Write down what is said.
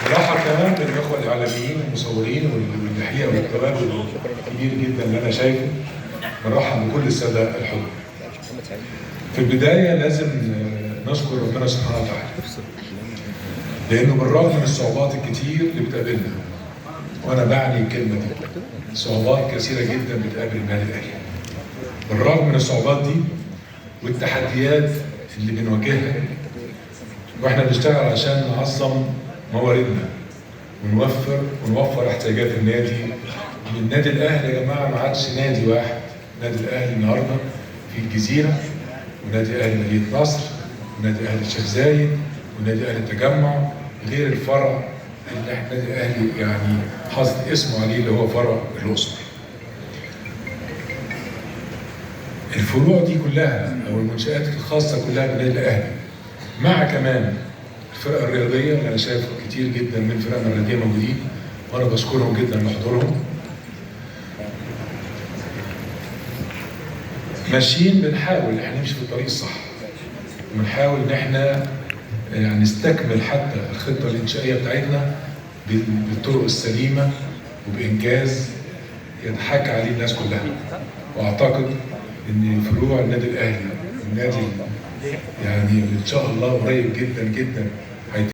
برحب كمان بالاخوه الاعلاميين والمصورين والحقيقه والتواجد الكبير جدا اللي انا شايفه. برحب بكل الساده الحضور. في البدايه لازم نشكر ربنا سبحانه وتعالى، لانه بالرغم من الصعوبات الكتير اللي بتقابلنا، وانا بعني الكلمه دي، صعوبات كثيره جدا بتقابل النادي الاهلي. بالرغم من الصعوبات دي والتحديات اللي بنواجهها، واحنا بنشتغل عشان نعظم مواردنا ونوفر احتياجات النادي. النادي الاهلي يا جماعه ما عادش نادي واحد، النادي الاهلي النهارده في الجزيره، ونادي اهلي مدينه نصر، ونادي اهلي الشيخ زايد، ونادي اهلي التجمع، غير الفرع اللي احنا النادي الاهلي يعني حاطط اسمه عليه اللي هو فرع الاقصر. الفروع دي كلها او المنشآت الخاصه كلها بالنادي الاهلي، مع كمان الفرق الرياضيه اللي انا شايف كتير جدا من فرقنا الرياضيه موجودين، وانا بشكرهم جدا لحضورهم. ماشيين بنحاول احنا نمشي في الطريق الصح، وبنحاول ان احنا يعني نستكمل حتى الخطه الانشائيه بتاعتنا بالطرق السليمه وبانجاز يضحك عليه الناس كلها. واعتقد ان فروع النادي الاهلي النادي يعني ان شاء الله قريب جدا جدا